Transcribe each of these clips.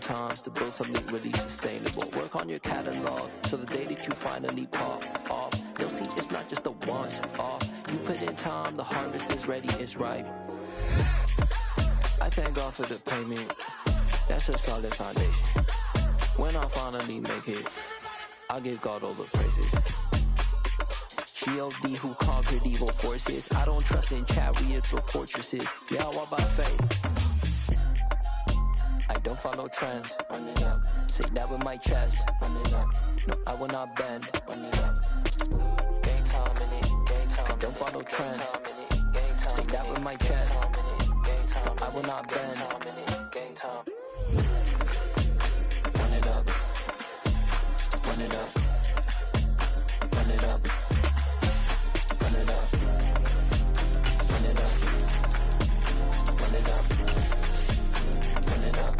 times to build something really sustainable. Work on your catalog so the day that you finally pop off, you'll see it's not just a once off. You put in time, the harvest is ready, it's ripe. I thank God for the payment. That's a solid foundation. When I finally make it, I give God all the praises. G.O.D. who conquered evil forces. I don't trust in chariots or fortresses. Yeah, I walk by faith. I don't follow trends. Run it up. Say that with my chest. Run it up. No, I will not bend. Run it up. Game time in it. Game time. I don't follow trends. Say that with my chest. No, I will not bend. Game time. Run it up. Run it up. Run it up. Run it up. Run it up. Run it up. Run it up.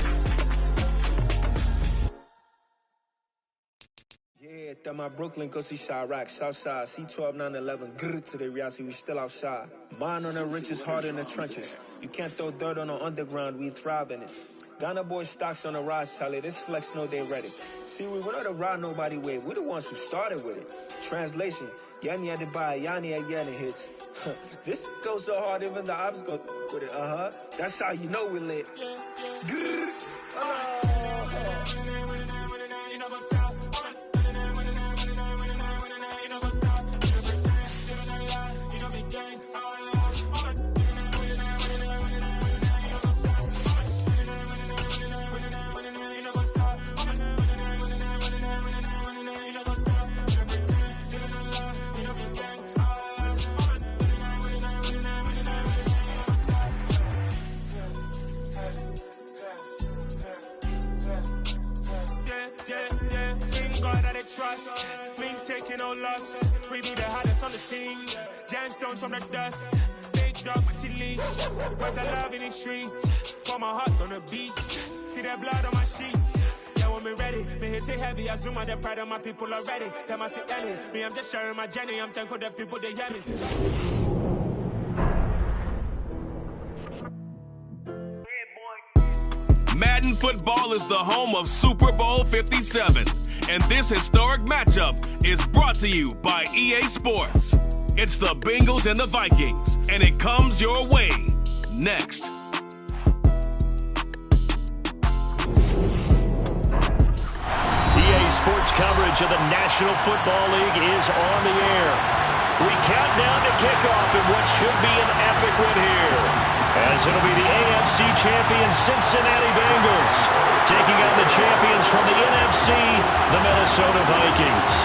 Yeah, that my Brooklyn, go see Chirac, Southside, C12, 911, grrr to the reality, we still outside. Mine on the riches, hard in the trenches. You can't throw dirt on the underground, we thrive in it. Ghana boys stocks on the rise, Charlie. This flex know they ready. See, we not to ride nobody with. We're the ones who started with it. Translation: Yanni had to buy Yanni at Yanni hits. This goes so hard, even the ops go with it. That's how you know we lit. Grrr. Trust, me taking no loss. We be the hottest on the scene. Gemstones from the dust. Big dog, but she leash. Where's the love in the streets? Pour my heart on the beach. See that blood on my sheets. Yeah, when me ready, me hit it heavy. I zoom out the pride of my people already. Tell my sit Ellie. Me, I'm just sharing my journey. I'm thankful that people, they hear me. Madden Football is the home of Super Bowl 57. And this historic matchup is brought to you by EA Sports. It's the Bengals and the Vikings, and it comes your way next. EA Sports coverage of the National Football League is on the air. We count down to kickoff in what should be an epic one here, as it'll be the AFC champion Cincinnati Bengals taking on the champions from the NFC, the Minnesota Vikings.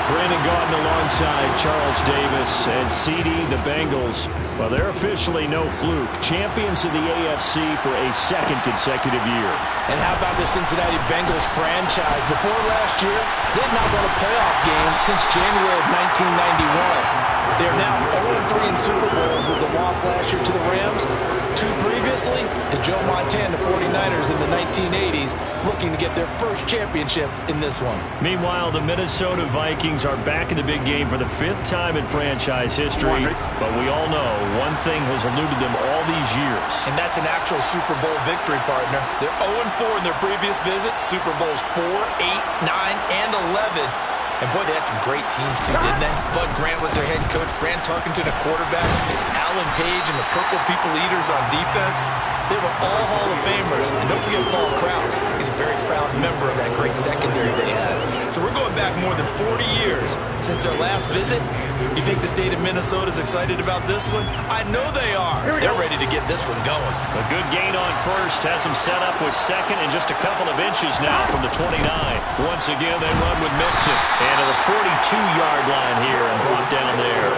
Brandon Gaudin alongside Charles Davis and CD, the Bengals. Well, they're officially no fluke. Champions of the AFC for a second consecutive year. And how about the Cincinnati Bengals franchise? Before last year, they had not won a playoff game since January of 1991. They're now 0-3 in Super Bowls with the loss last year to the Rams. 2 previously to Joe Montana, 49ers in the 1980s, looking to get their first championship in this one. Meanwhile, the Minnesota Vikings are back in the big game for the 5th time in franchise history. But we all know one thing has eluded them all these years. And that's an actual Super Bowl victory, partner. They're 0-4 in their previous visits. Super Bowls 4, 8, 9, and 11. And boy, they had some great teams too, didn't they? Bud Grant was their head coach, Fran Tarkenton a quarterback, Alan Page and the Purple People Eaters on defense. They were all Hall of Famers. And don't forget Paul Krause. He's a very proud member of that great secondary they had. So we're going back more than 40 years since their last visit. You think the state of Minnesota is excited about this one? I know they are. They're ready to get this one going. A good gain on first has them set up with second and just a couple of inches now from the 29. Once again, they run with Mixon. And to the 42-yard line here and brought down there.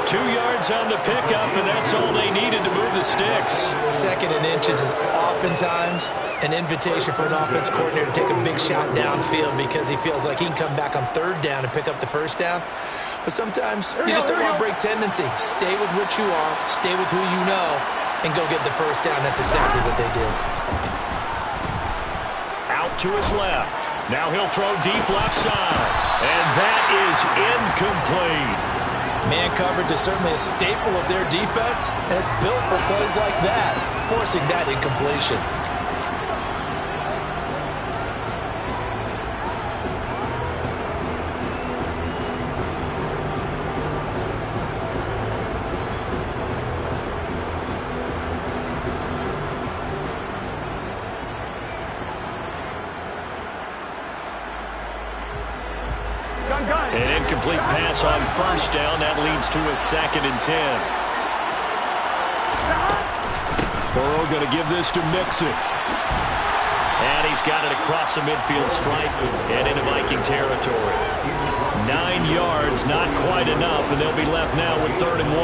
2 yards on the pickup, and that's all they needed to move the sticks. Second and inches is oftentimes an invitation for an offense coordinator to take a big shot downfield because he feels like he can come back on 3rd down and pick up the 1st down. But sometimes you just don't want to break tendency. Stay with what you are, stay with who you know, and go get the 1st down. That's exactly what they did. Out to his left. Now he'll throw deep left side. And that is incomplete. Man coverage is certainly a staple of their defense, and it's built for plays like that, forcing that incompletion. An incomplete pass on first down. That leads to a 2nd and 10. Burrow going to give this to Mixon. And he's got it across the midfield stripe and into Viking territory. 9 yards, not quite enough, and they'll be left now with 3rd and 1.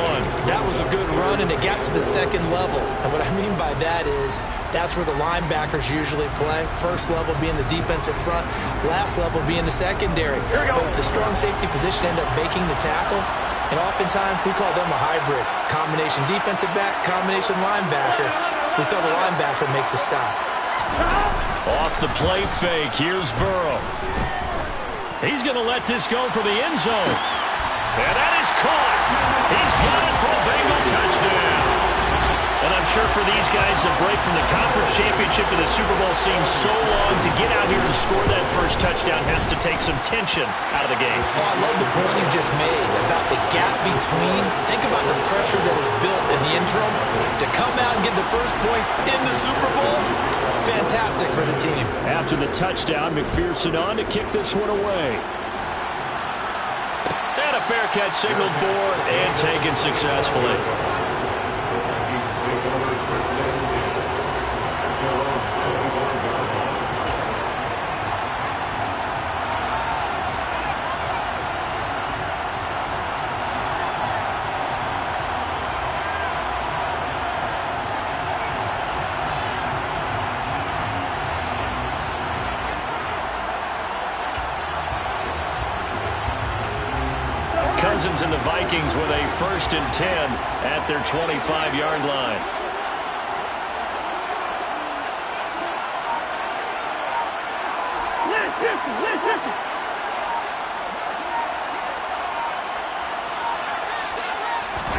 That was a good run, and it got to the 2nd level. And what I mean by that is that's where the linebackers usually play. First level being the defensive front, last level being the secondary. But the strong safety position ended up making the tackle. And oftentimes we call them a hybrid. Combination defensive back, combination linebacker. We saw the linebacker make the stop. Off the play fake, here's Burrow. He's going to let this go for the end zone. And that is caught. He's got it for a Bengal touchdown. And I'm sure for these guys, the break from the conference championship to the Super Bowl seems so long. To get out here and score that first touchdown has to take some tension out of the game. Oh, I love the point you just made about the gap between. Think about the pressure that is built in the interim. To come out and get the first points in the Super Bowl, fantastic for the team. After the touchdown, McPherson on to kick this one away. And a fair catch signaled for and taken successfully. Cousins and the Vikings with a 1st and 10 at their 25-yard line.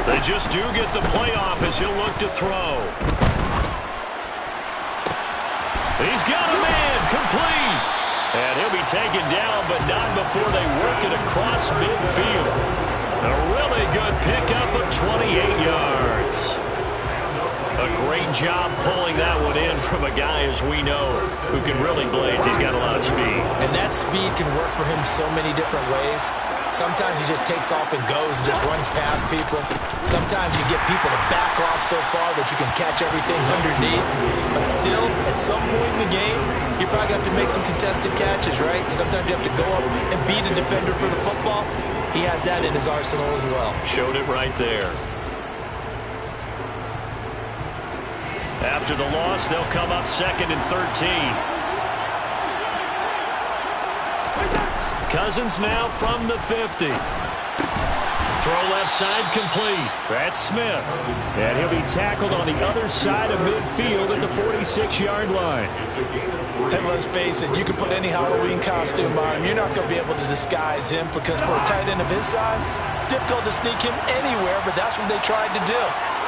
They just do get the playoff as he'll look to throw. He's got a man, complete. And he'll be taken down, but not before they work it across midfield. A really good pickup of 28 yards. A great job pulling that one in from a guy, as we know, who can really blaze. He's got a lot of speed. And that speed can work for him so many different ways. Sometimes he just takes off and goes, just runs past people. Sometimes you get people to back off so far that you can catch everything underneath. But still, at some point in the game, you probably have to make some contested catches, right? Sometimes you have to go up and beat a defender for the football. He has that in his arsenal as well. Showed it right there. After the loss, they'll come up 2nd and 13. Cousins now from the 50. Throw left side complete. That's Smith. And he'll be tackled on the other side of midfield at the 46-yard line. And let's face it, you can put any Halloween costume on him. You're not going to be able to disguise him because for a tight end of his size, difficult to sneak him anywhere, but that's what they tried to do.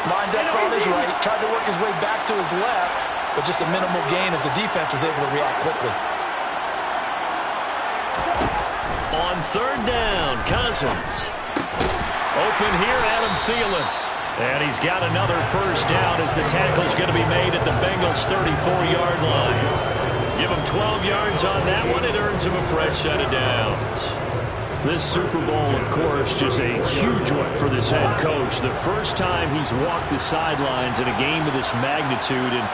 Lined up on his right, tried to work his way back to his left, but just a minimal gain as the defense was able to react quickly. On 3rd down, Cousins. Open here, Adam Thielen. And he's got another first down as the tackle's going to be made at the Bengals' 34-yard line. Give him 12 yards on that one. It earns him a fresh set of downs. This Super Bowl, of course, just a huge one for this head coach. The first time he's walked the sidelines in a game of this magnitude. And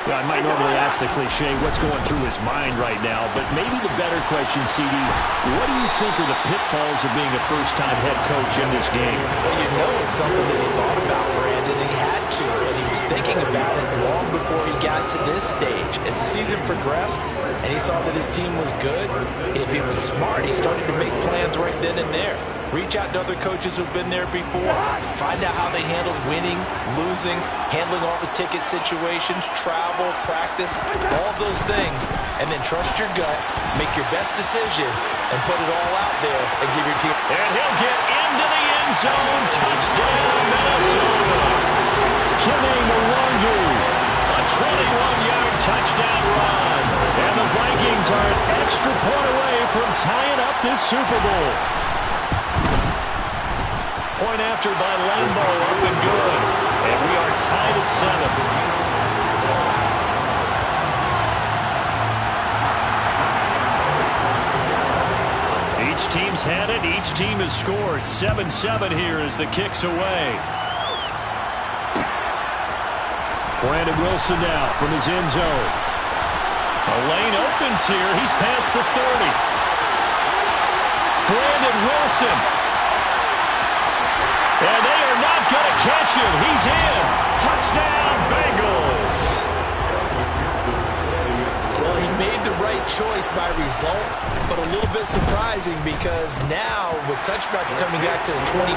I might normally ask the cliche, what's going through his mind right now? But maybe the better question, CD, what do you think are the pitfalls of being a first-time head coach in this game? Well, you know it's something that he thought about, Brandon. He had to, and he was thinking about it long before he got to this stage. As the season progressed, and he saw that his team was good, if he was smart, he started to make plans right then and there. Reach out to other coaches who've been there before. Find out how they handled winning, losing, handling all the ticket situations, travel, practice, all those things. And then trust your gut, make your best decision, and put it all out there and give your team. And he'll get into the end zone. Touchdown, Minnesota. Kenny Mwangu. A 21-yard touchdown run. And the Vikings are an extra point away from tying up this Super Bowl. Point after by Lambo, up and good. And we are tied at 7. Each teams had it. Each team has scored. 7-7 here as the kick's away. Brandon Wilson now from his end zone. A lane opens here. He's past the 30. Brandon Wilson. And they are not going to catch him. He's in. Touchdown, Bengals. Well, he made the right choice by result, but a little bit surprising because now with touchbacks coming back to the 25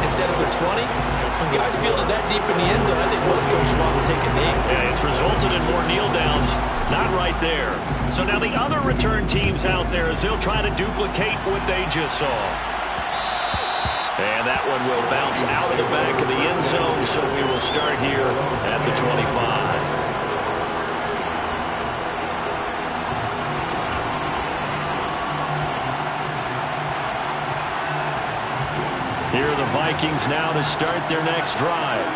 instead of the 20, when guys fielded that deep in the end zone, I think most coaches want to take a knee. Yeah, it's resulted in more kneel downs. Not right there. So now the other return teams out there as they'll try to duplicate what they just saw. And that one will bounce out of the back of the end zone, so we will start here at the 25. Here are the Vikings now to start their next drive.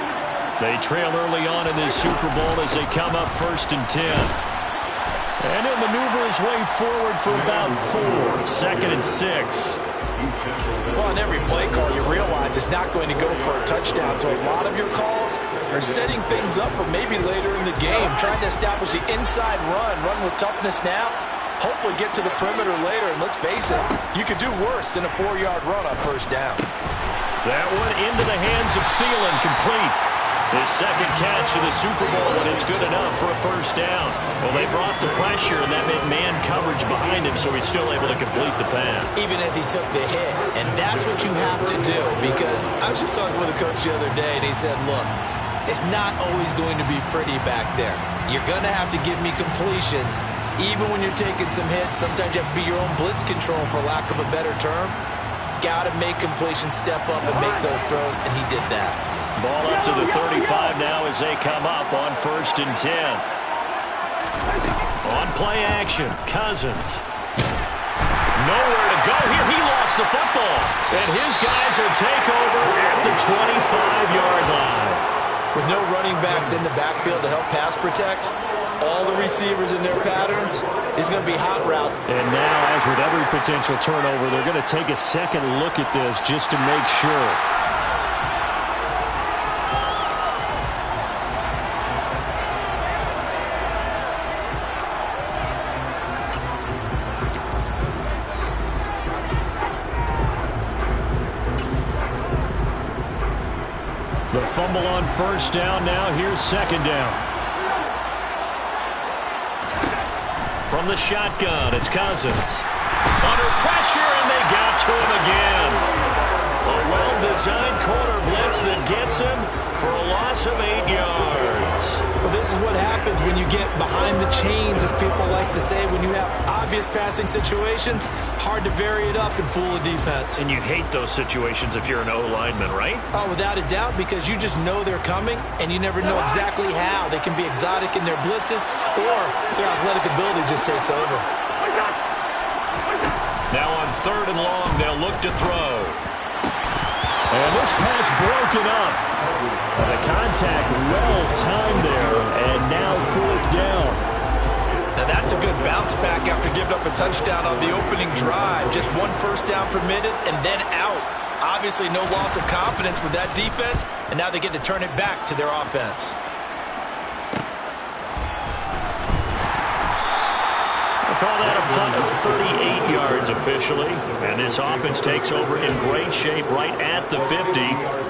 They trail early on in this Super Bowl as they come up 1st and 10. And he'll maneuver his way forward for about 4. 2nd and 6. Well, on every play call, you realize it's not going to go for a touchdown. So a lot of your calls are setting things up for maybe later in the game, trying to establish the inside run with toughness now, hopefully get to the perimeter later. And let's face it, you could do worse than a 4-yard run on 1st down. That one into the hands of Thielen, complete. His second catch of the Super Bowl, and it's good enough for a 1st down. Well, they brought the pressure, and that meant man coverage behind him, so he's still able to complete the pass. Even as he took the hit, and that's what you have to do, because I was just talking with a coach the other day, and he said, look, it's not always going to be pretty back there. You're going to have to give me completions, even when you're taking some hits. Sometimes you have to be your own blitz control, for lack of a better term. Got to make completions, step up, and make those throws, and he did that. Ball up to the 35 now as they come up on 1st and 10. On play action, Cousins. Nowhere to go here. He lost the football. And his guys will take over at the 25-yard line. With no running backs in the backfield to help pass protect, all the receivers in their patterns, it's going to be hot route. And now, as with every potential turnover, they're going to take a second look at this just to make sure. The fumble on 1st down now. Here's 2nd down. From the shotgun, it's Cousins. Under pressure, and they got to him again. A well-designed corner blitz that gets him for a loss of 8 yards. Well, this is what happens when you get behind the chains, as people like to say. When you have obvious passing situations, hard to vary it up and fool a defense. And you hate those situations if you're an O-lineman, right? Oh, without a doubt, because you just know they're coming, and you never know exactly how. They can be exotic in their blitzes, or their athletic ability just takes over. Now on 3rd and long, they'll look to throw. And this pass broken up. The contact well-timed there, and now 4th down. Now that's a good bounce back after giving up a touchdown on the opening drive. Just 1 1st down permitted and then out. Obviously no loss of confidence with that defense, and now they get to turn it back to their offense. Call that a punt of 38 yards officially. And this offense takes over in great shape right at the 50.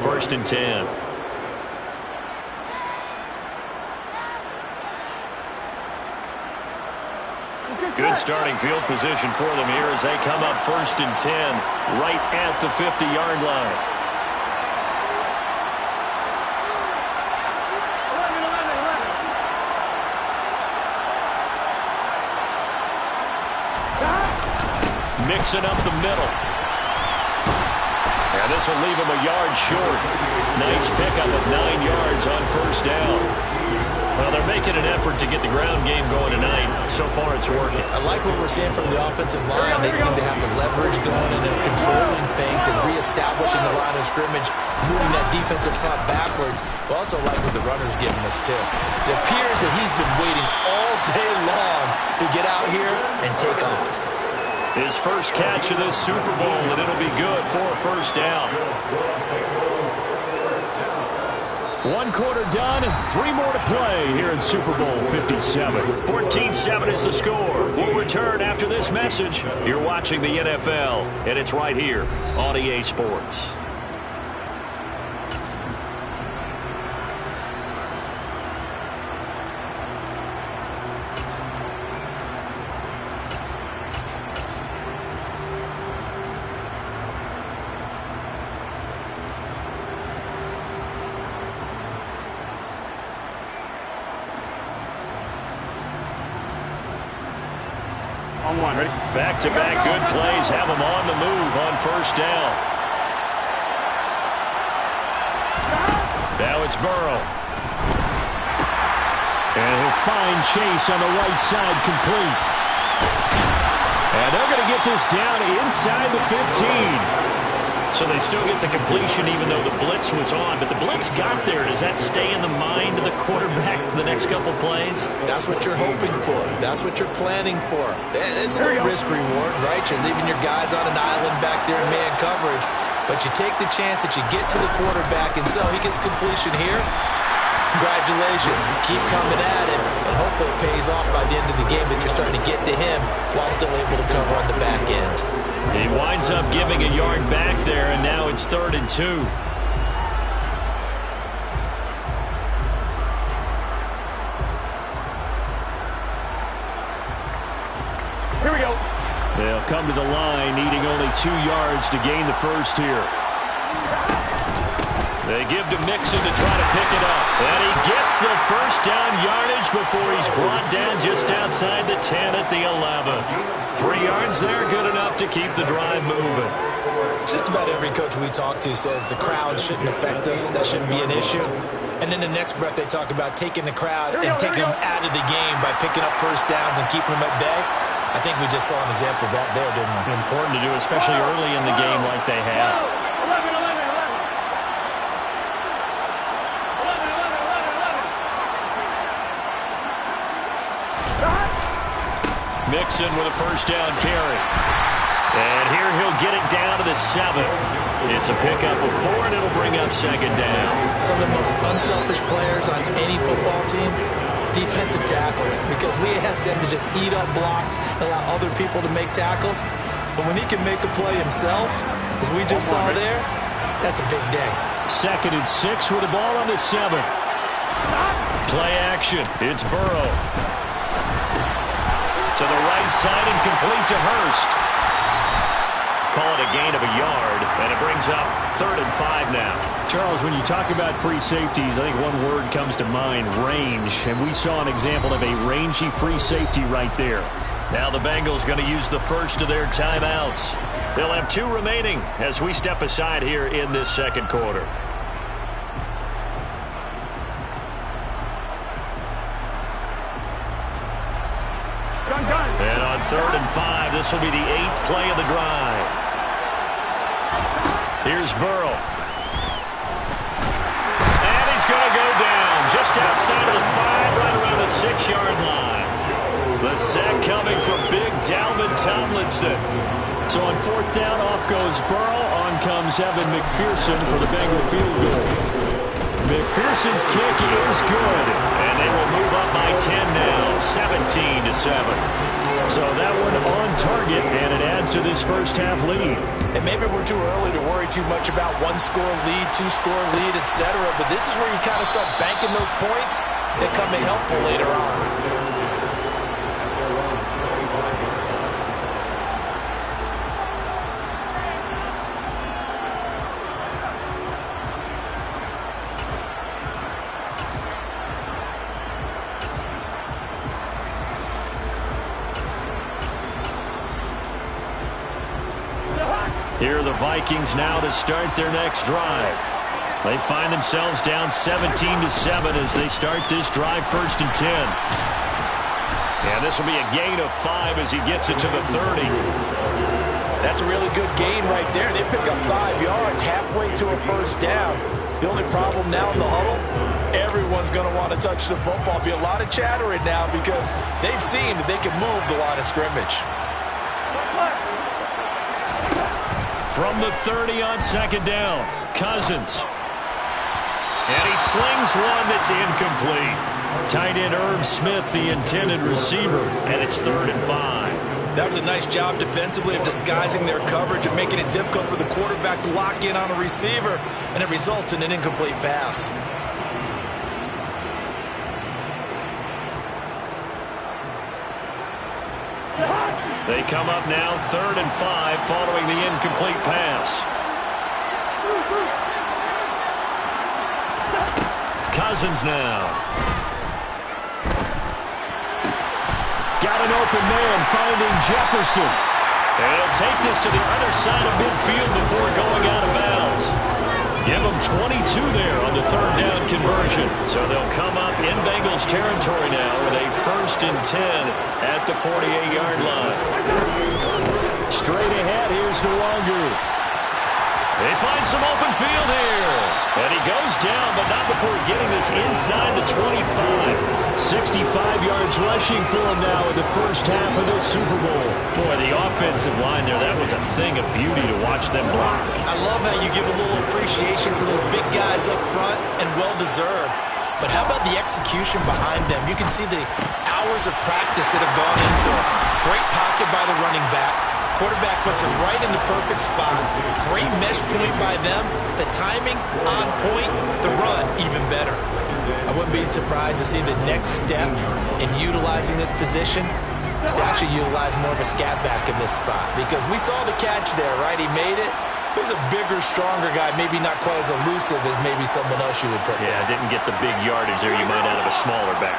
1st and 10. Good starting field position for them here as they come up 1st and 10 right at the 50-yard line. Mixing up the middle. And this will leave him a yard short. Nice pickup of 9 yards on 1st down. Well, they're making an effort to get the ground game going tonight. So far, it's working. I like what we're seeing from the offensive line. They seem to have the leverage going and they're controlling things and reestablishing the line of scrimmage, moving that defensive front backwards. But also like what the runner's giving us, too. It appears that he's been waiting all day long to get out here and take off. His first catch of this Super Bowl, and it'll be good for a first down. 1 quarter done and 3 more to play here in Super Bowl 57. 14-7 is the score. We'll return after this message. You're watching the NFL, and it's right here on EA Sports. Back-to-back good plays have him on the move on first down. Now it's Burrow. And he'll find Chase on the right side, complete. And they're going to get this down inside the 15. So they still get the completion even though the blitz was on. But the blitz got there. Does that stay in the mind of the quarterback the next couple plays? That's what you're hoping for. That's what you're planning for. It's a little risk-reward, right? You're leaving your guys on an island back there in man coverage. But you take the chance that you get to the quarterback, and so he gets completion here. Congratulations. Keep coming at him, and hopefully it pays off by the end of the game that you're starting to get to him while still able to cover on the back end. He winds up giving a yard back there, and now it's 3rd and 2. Here we go. They'll come to the line, needing only 2 yards to gain the first here. They give to Mixon to try to pick it up. And he gets the first down yardage before he's brought down just outside the 10 at the 11. 3 yards there, good enough to keep the drive moving. Just about every coach we talk to says the crowd shouldn't affect us. That shouldn't be an issue. And in the next breath, they talk about taking the crowd and taking them out of the game by picking up first downs and keeping them at bay. I think we just saw an example of that there, didn't we? Important to do, especially early in the game like they have. Mixon with a first down carry. And here he'll get it down to the 7. It's a pickup of 4, and it'll bring up 2nd down. Some of the most unselfish players on any football team, defensive tackles, because we ask them to just eat up blocks and allow other people to make tackles. But when he can make a play himself, as we just saw there, that's a big day. 2nd and 6 with the ball on the 7. Play action. It's Burrow. To the right side and complete to Hurst. Call it a gain of a yard, and it brings up 3rd and 5 now. Charles, when you talk about free safeties, I think one word comes to mind, range. And we saw an example of a rangy free safety right there. Now the Bengals going to use the first of their timeouts. They'll have 2 remaining as we step aside here in this 2nd quarter. And on 3rd and 5, this will be the 8th play of the drive. Here's Burrow. And he's going to go down just outside of the 5, right around the 6-yard line. The sack coming from big Dalvin Tomlinson. So on 4th down, off goes Burrow. On comes Evan McPherson for the Bengal field goal. McPherson's kick is good. And they will move up by 10 now, 17-7. So that one on target, and it adds to this first half lead. And maybe we're too early to worry too much about 1-score lead, 2-score lead, etc. But this is where you kind of start banking those points that come in helpful later on. Here are the Vikings now to start their next drive. They find themselves down 17-7 as they start this drive, 1st and 10. And this will be a gain of 5 as he gets it to the 30. That's a really good gain right there. They pick up 5 yards halfway to a first down. The only problem now in the huddle, everyone's going to want to touch the football. Be a lot of chattering now because they've seen that they can move the line of scrimmage. From the 30 on second down, Cousins. And he slings one that's incomplete. Tight end Irv Smith, the intended receiver, and it's 3rd and 5. That was a nice job defensively of disguising their coverage and making it difficult for the quarterback to lock in on a receiver, and it results in an incomplete pass. They come up now 3rd and 5 following the incomplete pass. Cousins now. Got an open man finding Jefferson. And he'll take this to the other side of midfield before going out of bounds. Give them 22 there on the 3rd down conversion. So they'll come up in Bengals territory now with a 1st and 10 at the 48-yard line. Straight ahead, here's Nwangu. They find some open field here. And he goes down, but not before getting this inside the 25. 65 yards rushing for him now in the first half of this Super Bowl. Boy, the offensive line there, that was a thing of beauty to watch them block. I love how you give a little appreciation for those big guys up front, and well-deserved. But how about the execution behind them? You can see the hours of practice that have gone into it. Great pocket by the running back. Quarterback puts it right in the perfect spot. Great mesh point by them. The timing on point. The run even better. I wouldn't be surprised to see the next step in utilizing this position is to actually utilize more of a scat back in this spot. Because we saw the catch there, right? He made it. He's a bigger, stronger guy. Maybe not quite as elusive as maybe someone else you would put there. Yeah, didn't get the big yardage there you might out of a smaller back.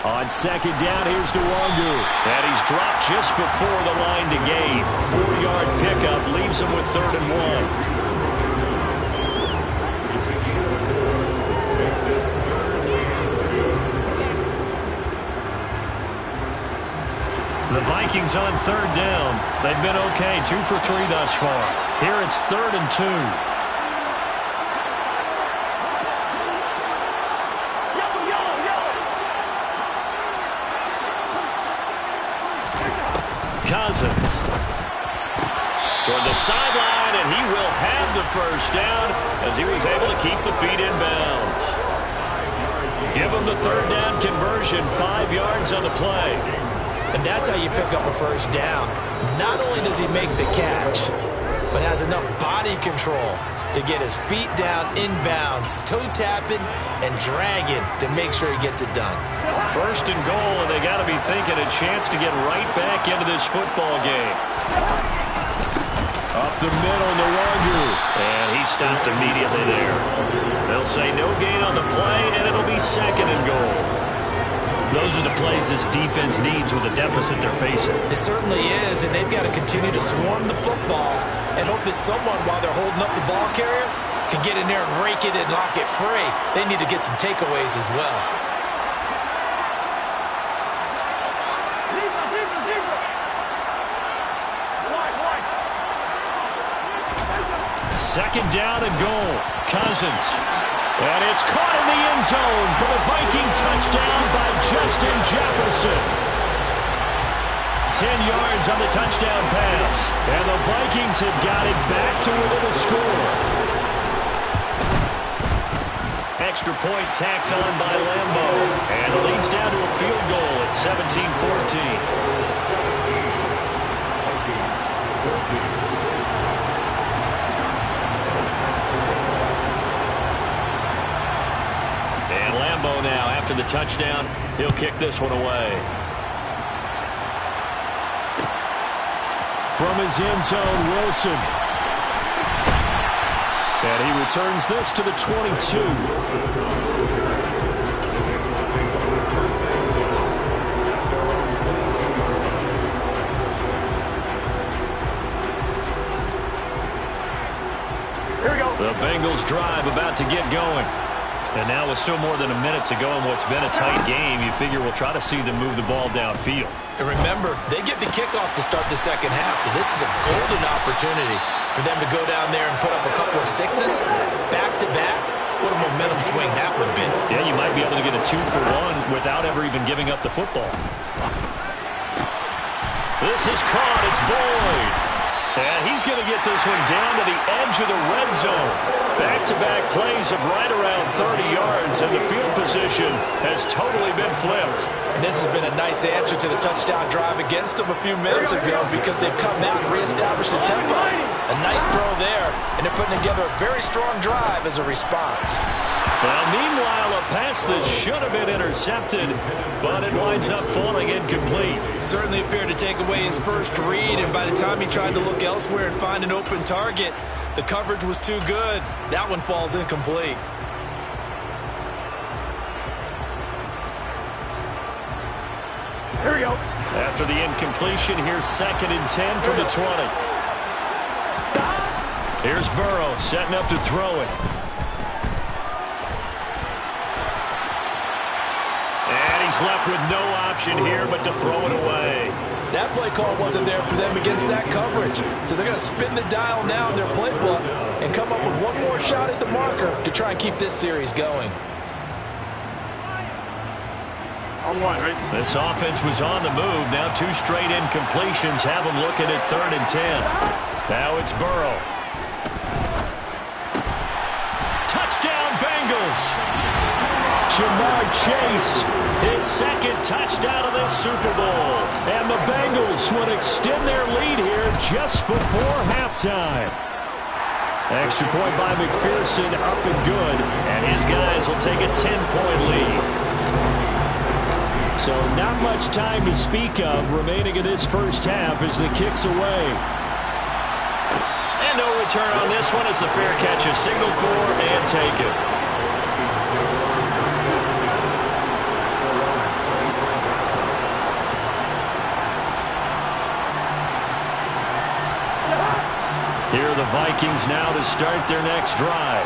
On second down, here's Nwangu. And he's dropped just before the line to gain. 4-yard pickup leaves him with 3rd and 1. The Vikings on 3rd down. They've been okay, 2 for 3 thus far. Here it's 3rd and 2. Cousins toward the sideline, and he will have the 1st down as he was able to keep the feet in bounds. Give him the 3rd down conversion, 5 yards on the play. And that's how you pick up a 1st down. Not only does he make the catch, but has enough body control to get his feet down inbounds, toe tapping and dragging to make sure he gets it done. 1st and goal, and they got to be thinking a chance to get right back into this football game. Up the middle, Nwangu. And he stopped immediately there. They'll say no gain on the play, and it'll be 2nd and goal. Those are the plays this defense needs with the deficit they're facing. It certainly is, and they've got to continue to swarm the football and hope that someone, while they're holding up the ball carrier, can get in there and rake it and lock it free. They need to get some takeaways as well. Second down and goal. Cousins. And it's caught in the end zone for the Viking touchdown by Justin Jefferson. 10 yards on the touchdown pass. And the Vikings have got it back to within a score. Extra point tacked on by Lambo. And it leads down to a field goal at 17-14. Now, after the touchdown, he'll kick this one away. From his end zone, Wilson. And he returns this to the 22. Here we go. The Bengals drive about to get going. And now with still more than a minute to go in what's been a tight game, you figure we'll try to see them move the ball downfield. And remember, they get the kickoff to start the second half, so this is a golden opportunity for them to go down there and put up a couple of 6s back-to-back. What a momentum swing that would be. Yeah, you might be able to get a 2-for-1 without ever even giving up the football. This is caught. It's Boyd. And he's going to get this one down to the edge of the red zone. Back-to-back plays of right around 30 yards, and the field position has totally been flipped. And this has been a nice answer to the touchdown drive against them a few minutes ago because they've come out and reestablished the tempo. A nice throw there, and they're putting together a very strong drive as a response. Well, meanwhile, a pass that should have been intercepted, but it winds up falling incomplete. Certainly appeared to take away his first read, and by the time he tried to look elsewhere and find an open target, the coverage was too good. That one falls incomplete. Here we go. After the incompletion, here's 2nd and 10 from the 20. Here's Burrow setting up to throw it. And he's left with no option here but to throw it away. That play call wasn't there for them against that coverage. So they're going to spin the dial now in their playbook and come up with one more shot at the marker to try and keep this series going. This offense was on the move. Now 2 straight incompletions have them looking at 3rd and 10. Now it's Burrow. Touchdown, Bengals! Jamar Chase, his 2nd touchdown of this Super Bowl. And the Bengals would extend their lead here just before halftime. Extra point by McPherson, up and good. And his guys will take a 10-point lead. So not much time to speak of remaining in this first half as the kick's away. And no return on this one as the fair catch is signaled for and taken. Here are the Vikings now to start their next drive.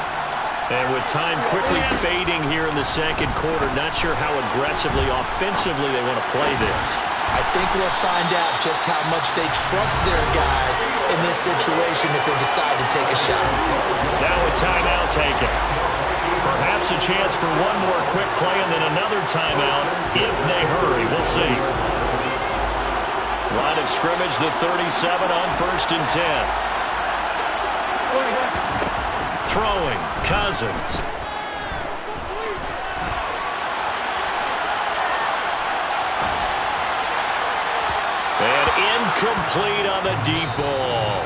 And with time quickly fading here in the 2nd quarter, not sure how aggressively, offensively they want to play this. I think we'll find out just how much they trust their guys in this situation if they decide to take a shot. Now a timeout taken. Perhaps a chance for one more quick play and then another timeout if they hurry. We'll see. Line of scrimmage, the 37 on 1st and 10. Throwing, Cousins. And incomplete on the deep ball.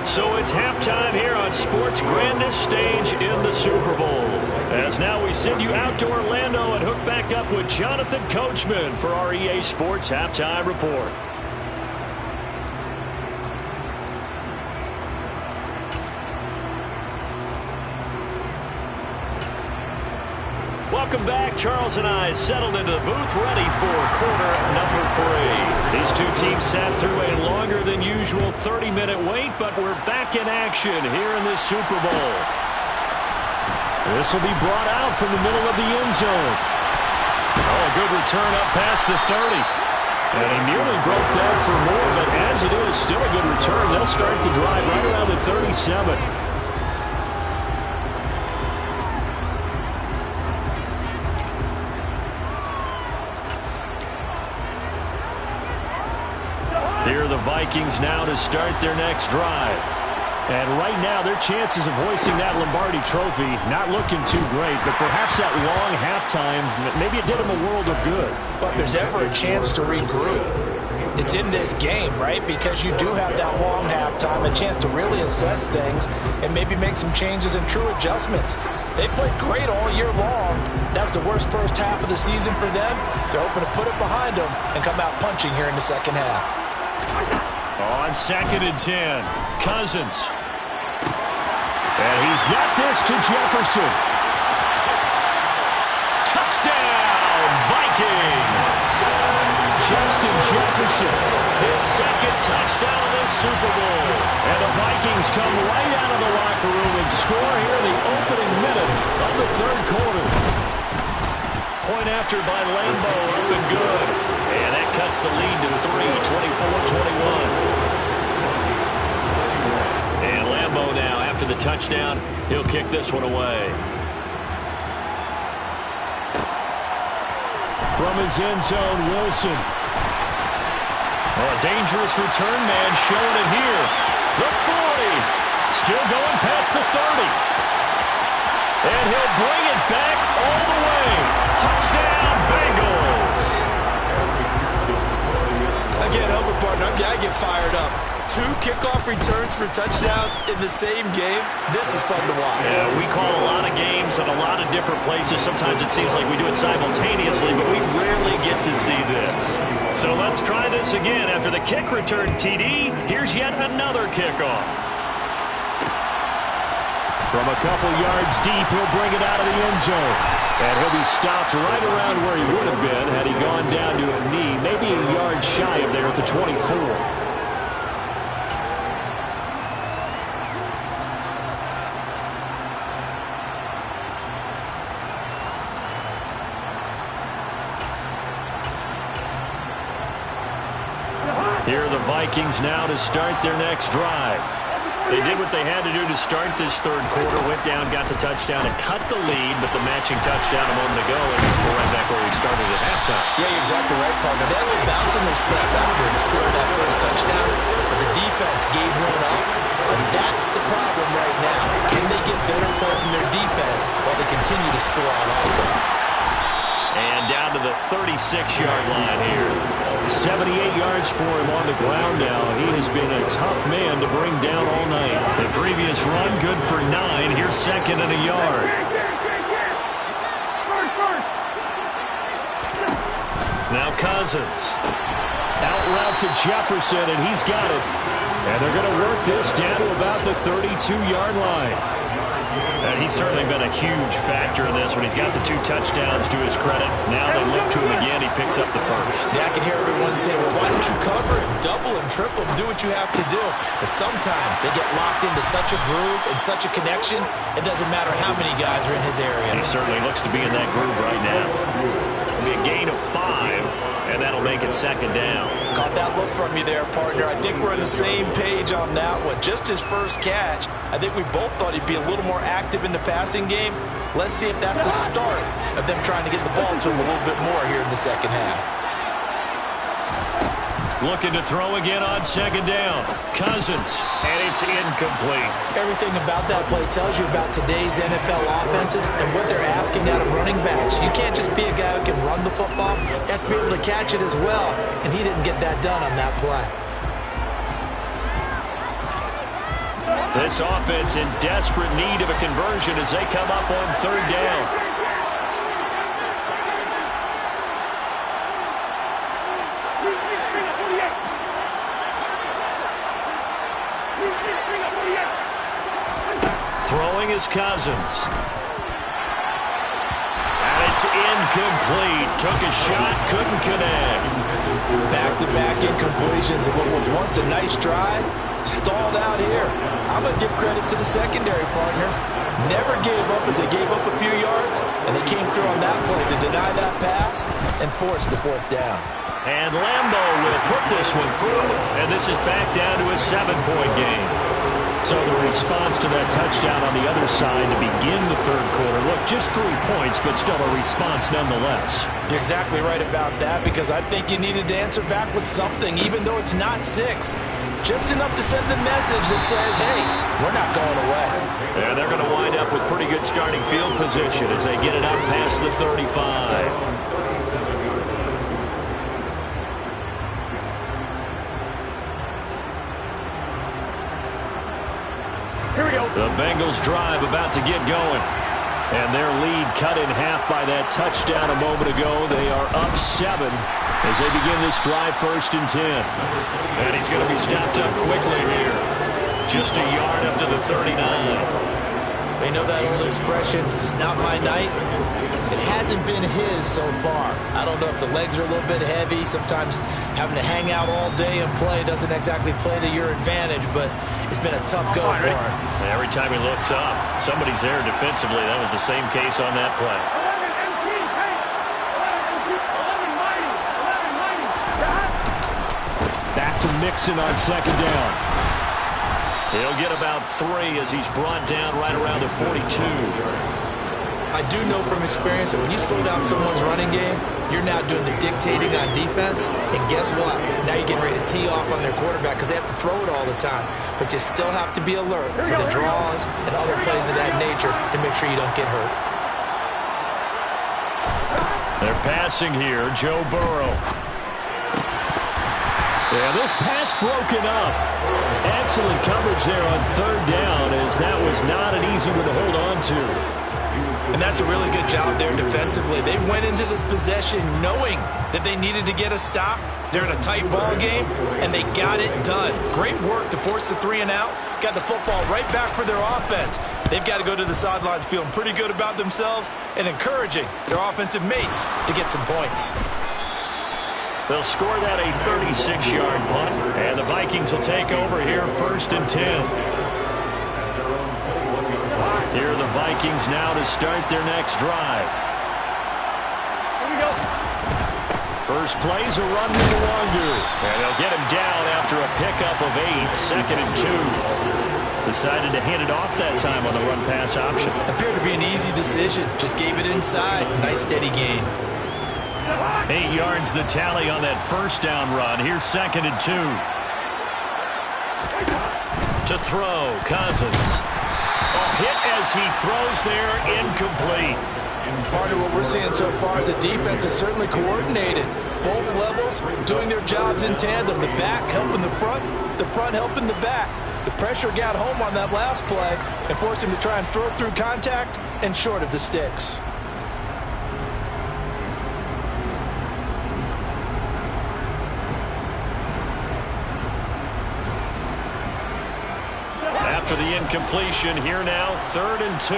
So it's halftime here on sports' grandest stage in the Super Bowl. As now we send you out to Orlando and hook back up with Jonathan Coachman for our EA Sports Halftime Report. Welcome back. Charles and I settled into the booth, ready for quarter number 3. These two teams sat through a longer than usual 30-minute wait, but we're back in action here in this Super Bowl. This will be brought out from the middle of the end zone. Oh, a good return up past the 30. And he nearly broke that for more, but as it is, still a good return. They'll start the drive right around the 37. Here are the Vikings now to start their next drive. And right now, their chances of hoisting that Lombardi trophy not looking too great, but perhaps that long halftime, maybe it did them a world of good. But if there's ever a chance to regroup, it's in this game, right? Because you do have that long halftime, a chance to really assess things and maybe make some changes and true adjustments. They played great all year long. That was the worst first half of the season for them. They're hoping to put it behind them and come out punching here in the second half. On 2nd and 10, Cousins. And he's got this to Jefferson. Touchdown, Vikings! Justin Jefferson, his 2nd touchdown of this Super Bowl. And the Vikings come right out of the locker room and score here in the opening minute of the 3rd quarter. Point after by Lambeau, up and good. And that cuts the lead to 3, 24-21. And Lambeau now, after the touchdown, he'll kick this one away. From his end zone, Wilson. Well, a dangerous return man showing it here. The 40. Still going past the 30. And he'll bring it back all the way. Touchdown, Bengals. Again, Elmer partner, I get fired up. 2 kickoff returns for touchdowns in the same game. This is fun to watch. Yeah, we call a lot of games in a lot of different places. Sometimes it seems like we do it simultaneously, but we rarely get to see this. So let's try this again. After the kick return TD, here's yet another kickoff. From a couple yards deep, he'll bring it out of the end zone. And he'll be stopped right around where he would have been had he gone down to a knee, maybe a yard shy of there at the 24. Here are the Vikings now to start their next drive. They did what they had to do to start this third quarter, went down, got the touchdown, and cut the lead, but the matching touchdown a moment ago, and we're right back where we started at halftime. Yeah, you're exactly right, partner. They had a little bounce in their step after scoring that first touchdown, but the defense gave one up, and that's the problem right now. Can they get better play from their defense while they continue to score on offense? And down to the 36-yard line here. 78 yards for him on the ground now. He has been a tough man to bring down all night. The previous run, good for 9. Here's second and a yard. Now Cousins. Out route to Jefferson, and he's got it. And they're going to work this down to about the 32-yard line. And he's certainly been a huge factor in this when he's got the 2 touchdowns to his credit. Now they look to him again. He picks up the first. Yeah, I can hear everyone say, well, why don't you cover him, double him, triple him, do what you have to do. But sometimes they get locked into such a groove and such a connection, it doesn't matter how many guys are in his area. He certainly looks to be in that groove right now. It'll be a gain of 5, and that'll make it second down. Caught that look from you there, partner. I think we're on the same page on that one. Just his first catch, I think we both thought he'd be a little more active in the passing game. Let's see if that's the start of them trying to get the ball to him a little bit more here in the second half. Looking to throw again on second down. Cousins, and it's incomplete. Everything about that play tells you about today's NFL offenses and what they're asking out of running backs. You can't just be a guy who can run the football. You have to be able to catch it as well, and he didn't get that done on that play. This offense in desperate need of a conversion as they come up on third down. Throwing is Cousins. And it's incomplete. Took a shot, couldn't connect. Back-to-back incompletions of what was once a nice drive. Stalled out here. I'm going to give credit to the secondary partner. Never gave up as they gave up a few yards, and they came through on that play to deny that pass and force the fourth down. And Lambo will put this one through, and this is back down to a 7-point game. So the response to that touchdown on the other side to begin the third quarter. Look, just 3 points, but still a response nonetheless. You're exactly right about that, because I think you needed to answer back with something, even though it's not 6. Just enough to send the message that says, hey, we're not going away. And they're going to wind up with pretty good starting field position as they get it up past the 35. The Bengals drive about to get going. And their lead cut in half by that touchdown a moment ago. They are up 7 as they begin this drive, 1st and 10. And he's going to be stopped up quickly here. Just a yard up to the 39. You know that old expression, it's not my night? It hasn't been his so far. I don't know if the legs are a little bit heavy. Sometimes having to hang out all day and play doesn't exactly play to your advantage, but it's been a tough go for him. Every time he looks up, somebody's there defensively. That was the same case on that play. Back to Mixon on second down. He'll get about 3 as he's brought down right around the 42. I do know from experience that when you slow down someone's running game, you're now doing the dictating on defense, and guess what? Now you're getting ready to tee off on their quarterback because they have to throw it all the time. But you still have to be alert for the draws and other plays of that nature to make sure you don't get hurt. They're passing here, Joe Burrow. Yeah, this pass broken up. Excellent coverage there on third down, as that was not an easy one to hold on to. And that's a really good job there defensively. They went into this possession knowing that they needed to get a stop. They're in a tight ball game, and they got it done. Great work to force the 3 and out. Got the football right back for their offense. They've got to go to the sidelines feeling pretty good about themselves and encouraging their offensive mates to get some points. They'll score that a 36-yard punt, and the Vikings will take over here 1st and 10. Here are the Vikings now to start their next drive. Here we go. First play's a run to the longer, and they'll get him down after a pickup of 8, 2nd and 2. Decided to hand it off that time on the run-pass option. Appeared to be an easy decision. Just gave it inside. Nice steady gain. 8 yards the tally on that first down run. Here's 2nd and 2. To throw, Cousins. A hit as he throws there, incomplete. Partner, what we're seeing so far is the defense is certainly coordinated. Both levels doing their jobs in tandem. The back helping the front helping the back. The pressure got home on that last play and forced him to try and throw through contact and short of the sticks. After the incompletion, here now, 3rd and 2.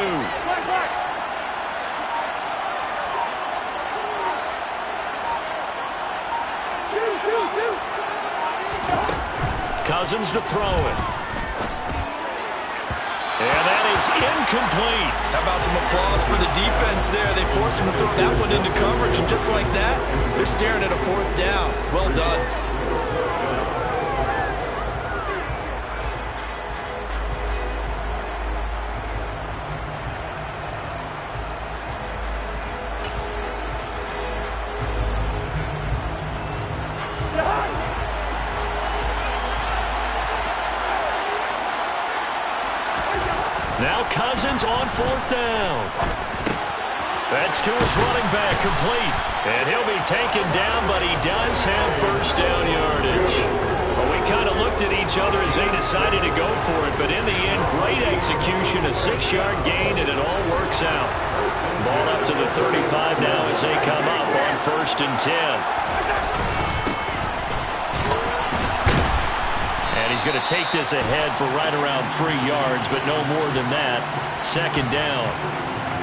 Cousins to throw it. And that is incomplete. How about some applause for the defense there? They forced him to throw that one into coverage, and just like that, they're staring at a 4th down. Well done. Now Cousins on 4th down. That's to his running back, complete. And he'll be taken down, but he does have 1st down yardage. Well, we kind of looked at each other as they decided to go for it, but in the end, great execution, a 6-yard gain, and it all works out. Ball up to the 35 now as they come up on 1st and 10. And he's going to take this ahead for right around 3 yards, but no more than that. 2nd down.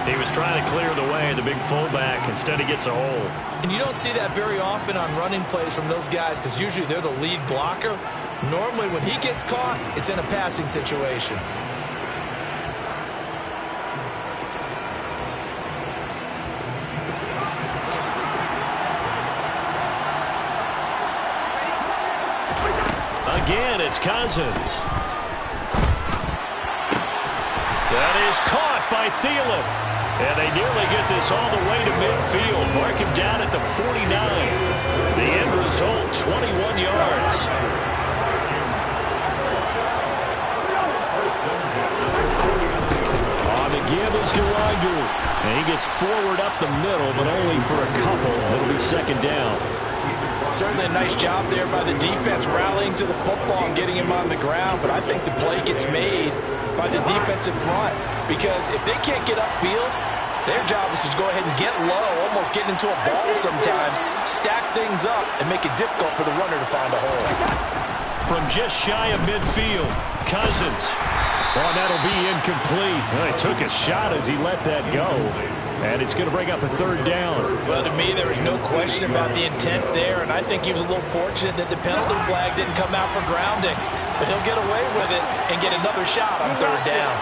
He was trying to clear the way, the big fullback. Instead, he gets a hole. And you don't see that very often on running plays from those guys because usually they're the lead blocker. Normally, when he gets caught, it's in a passing situation. Again, it's Cousins. That is caught by Thielen. And they nearly get this all the way to midfield. Mark him down at the 49. The end result, 21 yards. On the give is Durango. And he gets forward up the middle, but only for a couple. It'll be 2nd down. Certainly a nice job there by the defense rallying to the football and getting him on the ground, but I think the play gets made by the defensive front because if they can't get upfield, their job is to go ahead and get low, almost get into a ball sometimes, stack things up, and make it difficult for the runner to find a hole. From just shy of midfield, Cousins. Oh, that'll be incomplete. Well, he took a shot as he let that go. And it's going to bring up a 3rd down. Well, to me, there was no question about the intent there, and I think he was a little fortunate that the penalty flag didn't come out for grounding. But he'll get away with it and get another shot on 3rd down.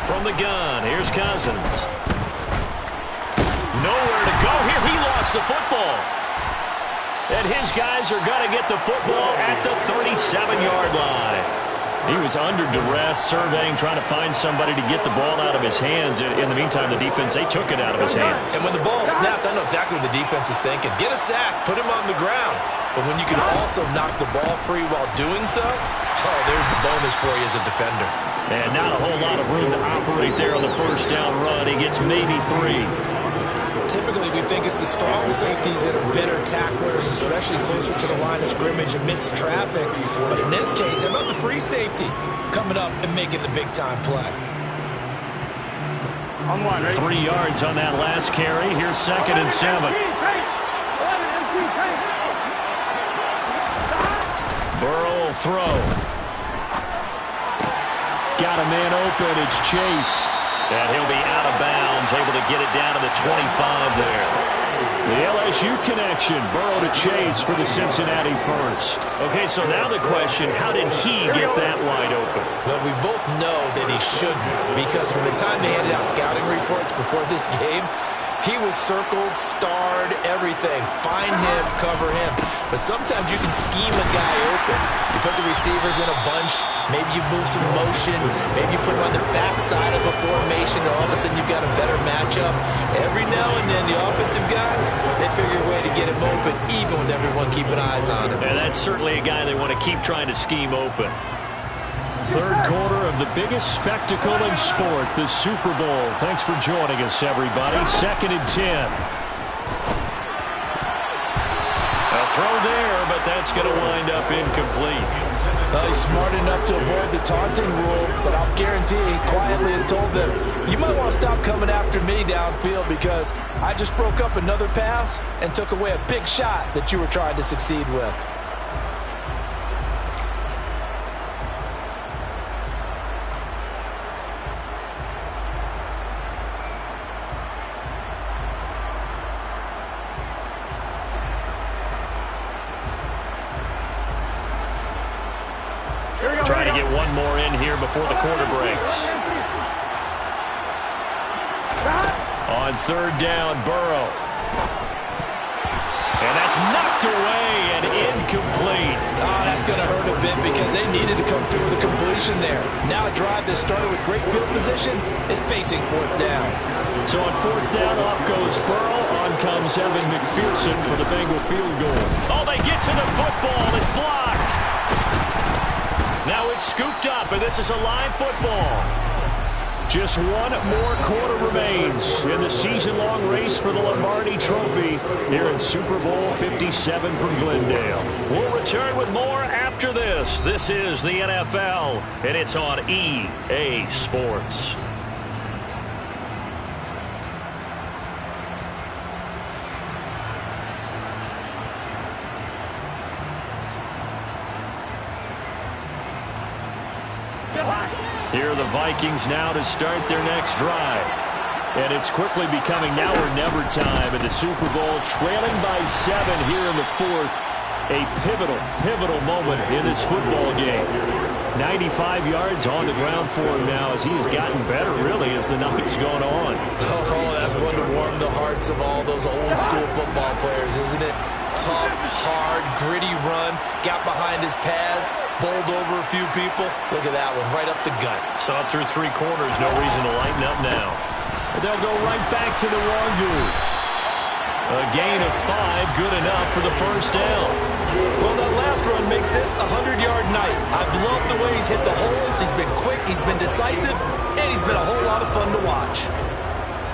From the gun, here's Cousins. Nowhere to go here. He lost the football. And his guys are going to get the football at the 37-yard line. He was under duress, surveying, trying to find somebody to get the ball out of his hands. In the meantime, the defense, they took it out of his hands. And when the ball snapped, I know exactly what the defense is thinking. Get a sack, put him on the ground. But when you can also knock the ball free while doing so, oh, there's the bonus for you as a defender. And not a whole lot of room to operate there on the first down run. He gets maybe 3. Typically, we think it's the strong safeties that are better tacklers, especially closer to the line of scrimmage amidst traffic. But in this case, how about the free safety coming up and making the big-time play? 3 yards on that last carry. Here's 2nd and 7. Burrow will throw. Got a man open. It's Chase. And he'll be out of bounds, able to get it down to the 25 there. The LSU connection, Burrow to Chase for the Cincinnati first. Okay, so now the question, how did he get that wide open? Well, we both know that he shouldn't, because from the time they handed out scouting reports before this game, he was circled, starred, everything. Find him, cover him. But sometimes you can scheme a guy open. You put the receivers in a bunch. Maybe you move some motion. Maybe you put him on the backside of a formation, or all of a sudden you've got a better matchup. Every now and then, the offensive guys, they figure a way to get him open, even with everyone keeping eyes on him. And that's certainly a guy they want to keep trying to scheme open. Third quarter of the biggest spectacle in sport, the Super Bowl. Thanks for joining us, everybody. 2nd and 10. A throw there, but that's going to wind up incomplete. He's smart enough to avoid the taunting rule, but I'll guarantee he quietly has told them, you might want to stop coming after me downfield because I just broke up another pass and took away a big shot that you were trying to succeed with. Trying to get one more in here before the quarter breaks. On 3rd down, Burrow. And that's knocked away and incomplete. Oh, that's going to hurt a bit because they needed to come through with a completion there. Now a drive that started with great field position is facing 4th down. So on 4th down, off goes Burrow. On comes Evan McPherson for the Bengal field goal. Oh, they get to the football. It's blocked. Now it's scooped up, and this is a live football. Just one more quarter remains in the season-long race for the Lombardi Trophy here in Super Bowl 57 from Glendale. We'll return with more after this. This is the NFL, and it's on EA Sports. Here are the Vikings now to start their next drive. And it's quickly becoming now or never time in the Super Bowl, trailing by 7 here in the 4th. A pivotal moment in this football game. 95 yards on the ground for him now as he has gotten better, really, as the night's gone on. Oh, that's one to warm the hearts of all those old-school football players, isn't it? Tough, hard, gritty run, got behind his pads, bowled over a few people. Look at that one, right up the gut. Saw it through 3 quarters, no reason to lighten up now. But they'll go right back to the Wangu. A gain of 5, good enough for the first down. Well, that last run makes this a 100-yard night. I've loved the way he's hit the holes. He's been quick, he's been decisive, and he's been a whole lot of fun to watch.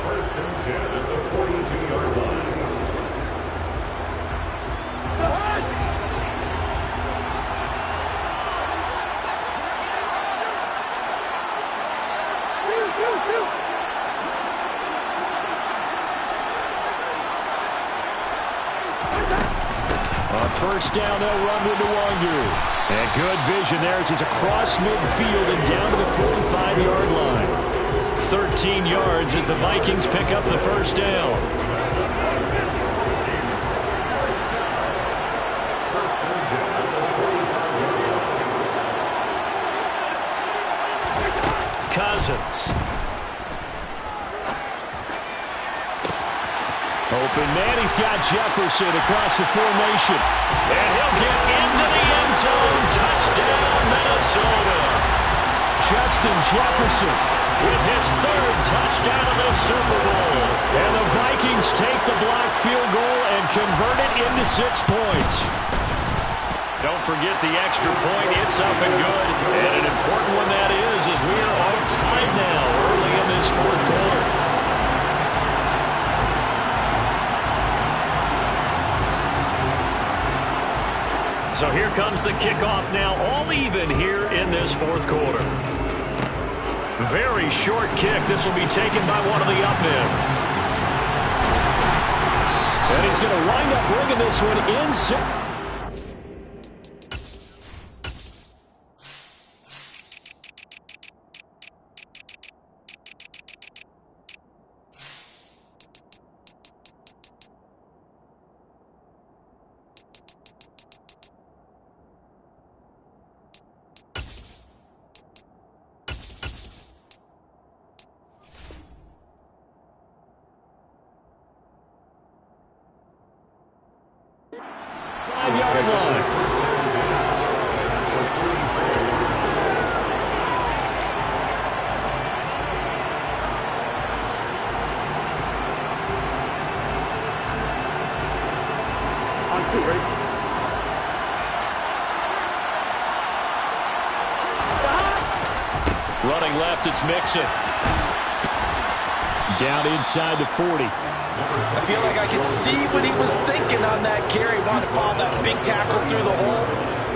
First and 10 at the 42-yard line. On first down, they'll run with Wangu. And good vision there as he's across midfield and down to the 45-yard line. 13 yards as the Vikings pick up the first down. Cousins. Open man, he's got Jefferson across the formation. And he'll get into the end zone. Touchdown, Minnesota. Justin Jefferson with his third touchdown of the Super Bowl. And the Vikings take the blocked field goal and convert it into 6 points. Don't forget the extra point. It's up and good. And an important one that is, as we are all tied now early in this fourth quarter. So here comes the kickoff now, all even here in this fourth quarter. Very short kick. This will be taken by one of the up men. And he's going to wind up bringing this one in. Running left, it's Mixon. Down inside the 40. I feel like I could see what he was thinking on that carry. Wanted to follow that big tackle through the hole.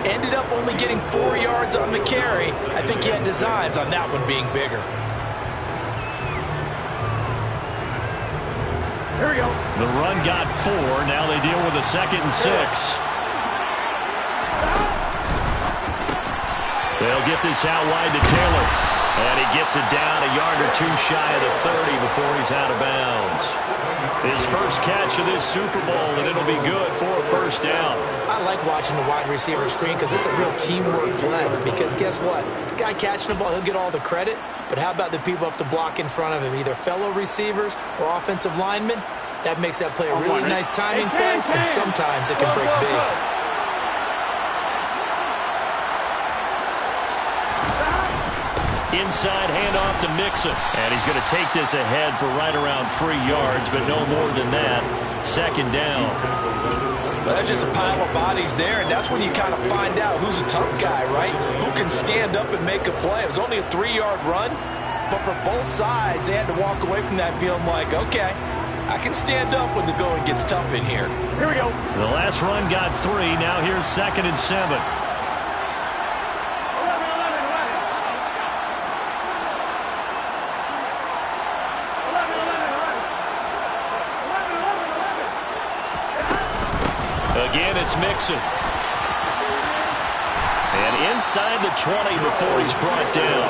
Ended up only getting 4 yards on the carry. I think he had designs on that one being bigger. Here we go. The run got 4. Now they deal with a 2nd and 6. They'll get this out wide to Taylor. And he gets it down a yard or 2 shy of the 30 before he's out of bounds. His first catch of this Super Bowl, and it'll be good for a first down. I like watching the wide receiver screen because it's a real teamwork play. Because guess what? The guy catching the ball, he'll get all the credit. But how about the people up to block in front of him, either fellow receivers or offensive linemen? That makes that play a really nice timing play, and sometimes it can break big. Inside handoff to Mixon. And he's going to take this ahead for right around 3 yards, but no more than that. 2nd down. Well, there's just a pile of bodies there, and that's when you kind of find out who's a tough guy, right? Who can stand up and make a play. It was only a 3-yard run, but for both sides, they had to walk away from that feeling like, okay, I can stand up when the going gets tough in here. Here we go. The last run got 3. Now here's 2nd and 7. Again, it's Mixon. And inside the 20 before he's brought down.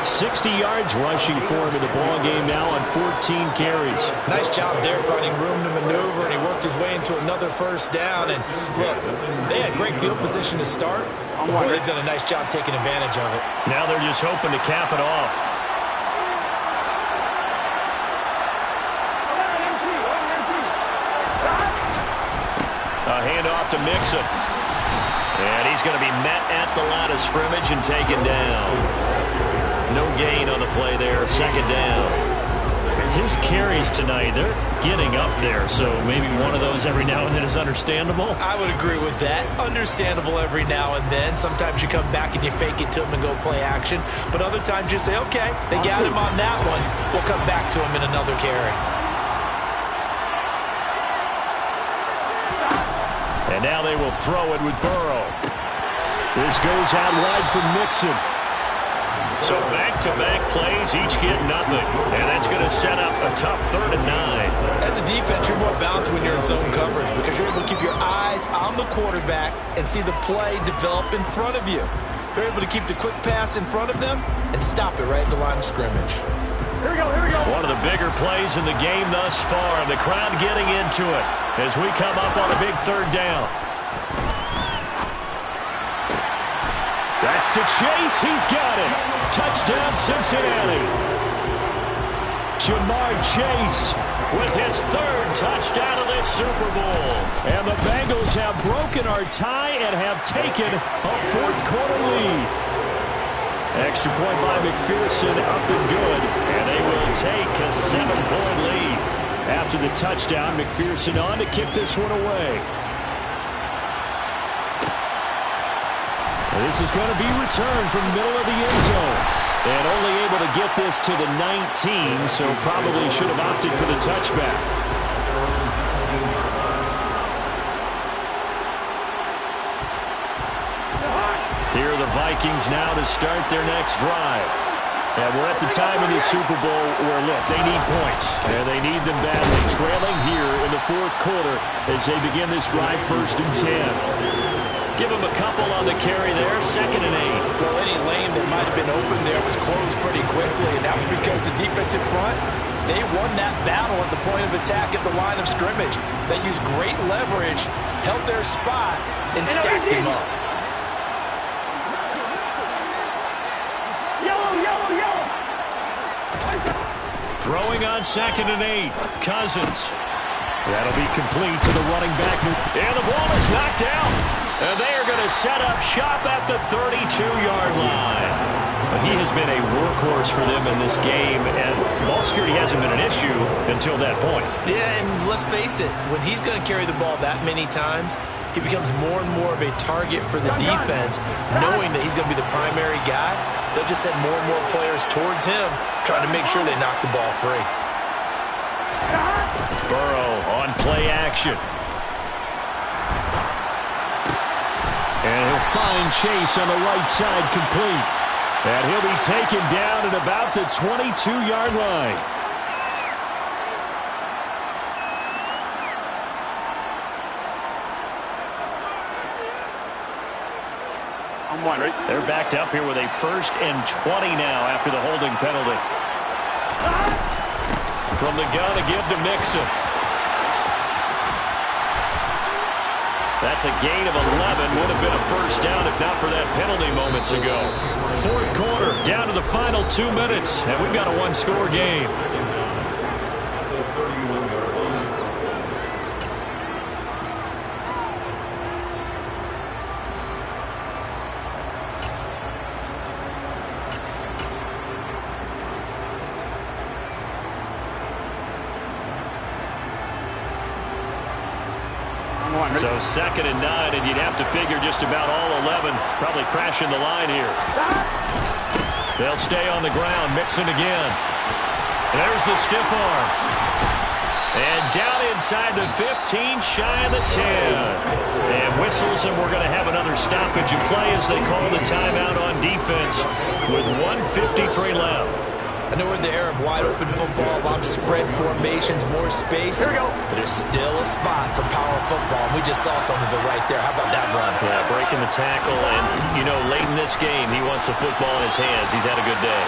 60 yards rushing for him in the ball game now on 14 carries. Nice job there finding room to maneuver, and he worked his way into another first down. And look, they had great field position to start. But boy, they've done a nice job taking advantage of it. Now they're just hoping to cap it off. A handoff to Mixon. And he's going to be met at the line of scrimmage and taken down. No gain on the play there. 2nd down. His carries tonight, they're getting up there, so maybe one of those every now and then is understandable. I would agree with that. Understandable every now and then. Sometimes you come back and you fake it to him and go play action. But other times you say, okay, they got him on that one. We'll come back to him in another carry. And now they will throw it with Burrow. This goes out wide for Mixon. So back-to-back plays, each get nothing. And that's going to set up a tough 3rd and 9. As a defense, you're more balanced when you're in zone coverage because you're able to keep your eyes on the quarterback and see the play develop in front of you. You're able to keep the quick pass in front of them and stop it right at the line of scrimmage. Here we go, here we go. One of the bigger plays in the game thus far, and the crowd getting into it as we come up on a big 3rd down. That's to Chase. He's got it. Touchdown, Cincinnati. Jamar Chase with his 3rd touchdown of this Super Bowl. And the Bengals have broken our tie and have taken a 4th quarter lead. Extra point by McPherson, up and good. And they will take a 7-point lead. After the touchdown, McPherson on to kick this one away. This is going to be returned from the middle of the end zone. And only able to get this to the 19, so probably should have opted for the touchback. Here are the Vikings now to start their next drive. And we're at the time in the Super Bowl where, look, they need points. And they need them badly. Trailing here in the fourth quarter as they begin this drive 1st and 10. Give him a couple on the carry there. 2nd and 8. Well, any lane that might have been open there was closed pretty quickly, and that was because the defensive front, they won that battle at the point of attack at the line of scrimmage. They used great leverage, held their spot, and stacked him up. Throwing on 2nd and 8. Cousins. That'll be complete to the running back. And the ball is knocked out. And they are going to set up shop at the 32-yard line. He has been a workhorse for them in this game, and ball security hasn't been an issue until that point. Yeah, and let's face it, when he's going to carry the ball that many times, he becomes more and more of a target for the defense, knowing that he's going to be the primary guy. They'll just send more and more players towards him, trying to make sure they knock the ball free. Burrow on play action. And he'll find Chase on the right side complete. And he'll be taken down at about the 22-yard line. They're backed up here with a 1st and 20 now after the holding penalty. From the gun to give to Mixon. That's a gain of 11. Would have been a 1st down if not for that penalty moments ago. 4th quarter, down to the final 2 minutes, and we've got a 1-score game. So 2nd and 9, and you'd have to figure just about all 11 probably crashing the line here. They'll stay on the ground. Mixon again. There's the stiff arm. And down inside the 15, shy of the 10. And whistles, and we're going to have another stoppage of play as they call the timeout on defense with 1:53 left. I know we're in the era of wide-open football, a lot of spread formations, more space, but there's still a spot for power football, and we just saw some of it right there. How about that run? Yeah, breaking the tackle, and, you know, late in this game, he wants the football in his hands. He's had a good day.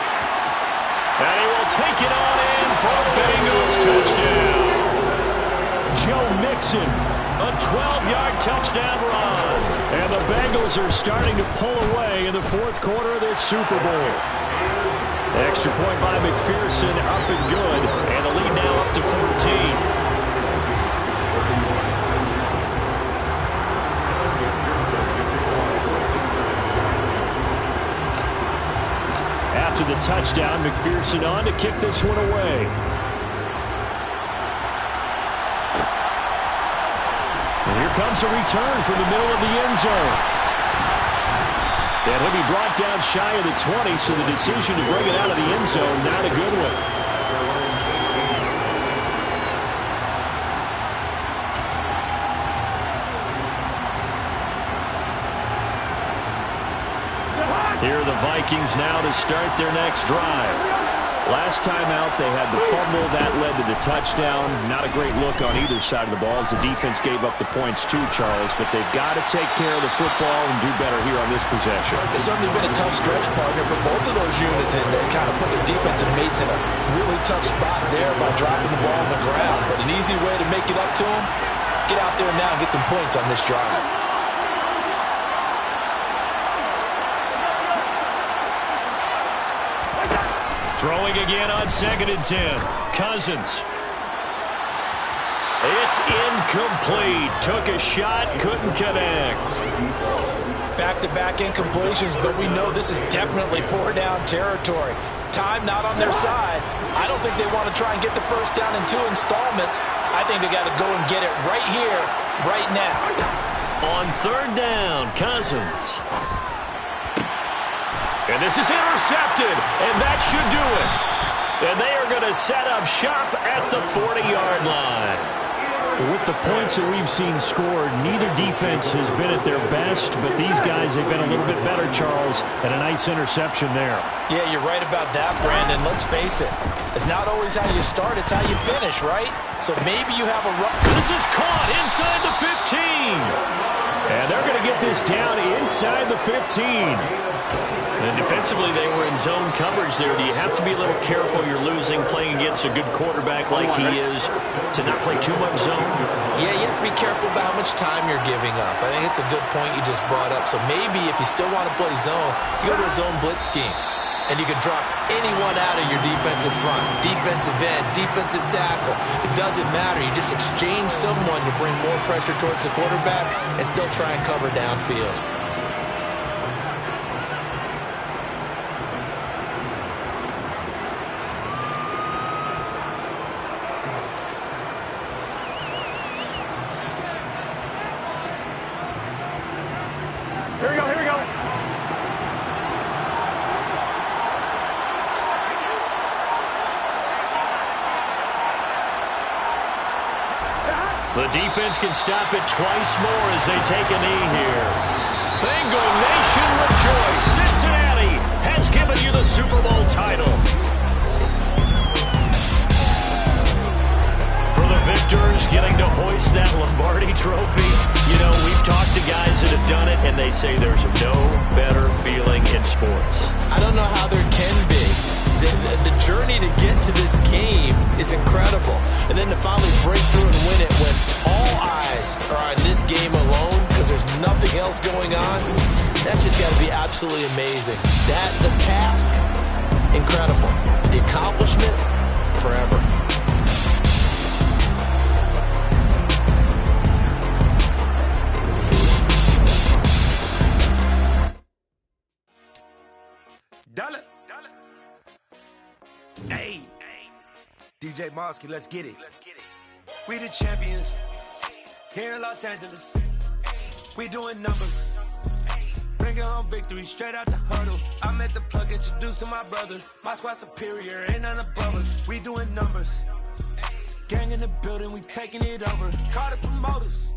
And he will take it on in for a Bengals touchdown. Joe Mixon, a 12-yard touchdown run. And the Bengals are starting to pull away in the 4th quarter of this Super Bowl. Extra point by McPherson, up and good. And the lead now up to 14. After the touchdown, McPherson on to kick this one away. And here comes a return from the middle of the end zone. And he'll be brought down shy of the 20, so the decision to bring it out of the end zone, not a good one. Here are the Vikings now to start their next drive. Last time out, they had the fumble. That led to the touchdown. Not a great look on either side of the ball as the defense gave up the points too, Charles. But they've got to take care of the football and do better here on this possession. It's certainly been a tough stretch, partner, for both of those units, and they kind of put their defensive mates in a really tough spot there by dropping the ball on the ground. But an easy way to make it up to them, get out there now and get some points on this drive. Throwing again on 2nd and 10. Cousins. It's incomplete. Took a shot, couldn't connect. back-to-back incompletions, but we know this is definitely 4-down territory. Time not on their side. I don't think they want to try and get the first down in 2 installments. I think they got to go and get it right here, right now. On 3rd down, Cousins. And this is intercepted, and that should do it. And they are going to set up shop at the 40-yard line. With the points that we've seen scored, neither defense has been at their best, but these guys have been a little bit better, Charles, and a nice interception there. Yeah, you're right about that, Brandon. Let's face it. It's not always how you start, it's how you finish, right? So maybe you have a rough... This is caught inside the 15. And they're going to get this down inside the 15. And defensively, they were in zone coverage there. Do you have to be a little careful? You're losing, playing against a good quarterback like he is, to not play too much zone? Yeah, you have to be careful about how much time you're giving up. I think it's a good point you just brought up. So maybe if you still want to play zone, you go to a zone blitz scheme. And you can drop anyone out of your defensive front, defensive end, defensive tackle. It doesn't matter. You just exchange someone to bring more pressure towards the quarterback and still try and cover downfield. Here we go, here we go. The defense can stop it twice more as they take a knee here. Bengal Nation rejoice. Cincinnati has given you the Super Bowl title. For the victors getting to hoist that Lombardi trophy, you know, we've talked to guys that have done it, and they say there's no better feeling in sports. I don't know how there can be. The journey to get to this game is incredible. And then to finally break through and win it when all eyes are on this game alone because there's nothing else going on, that's just got to be absolutely amazing. The task, incredible. The accomplishment, forever. Hey, DJ Mosky, let's get it. We the champions here in Los Angeles. We doing numbers. Bringing home victory straight out the huddle. I met the plug, introduced to my brother. My squad superior, ain't none above us. We doing numbers. Gang in the building, we taking it over. Call the promoters.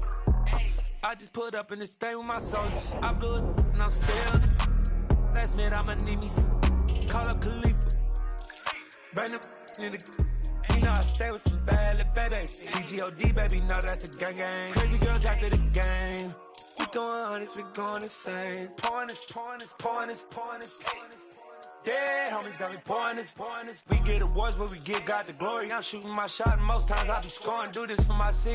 I just put up in this thing with my soldiers. I blew it and I'm still. Last minute I'ma need me some. Call up Khalifa. Bring the in the. You know I stay with some bad little baby. TGOD, baby, know that's a gang gang. Crazy girls after the game. We doing hundreds, we going insane. Pouring this. Yeah, homies got me pouring this. We get awards, but we get God the glory. I'm shooting my shot, and most times I be scoring. Do this for my city.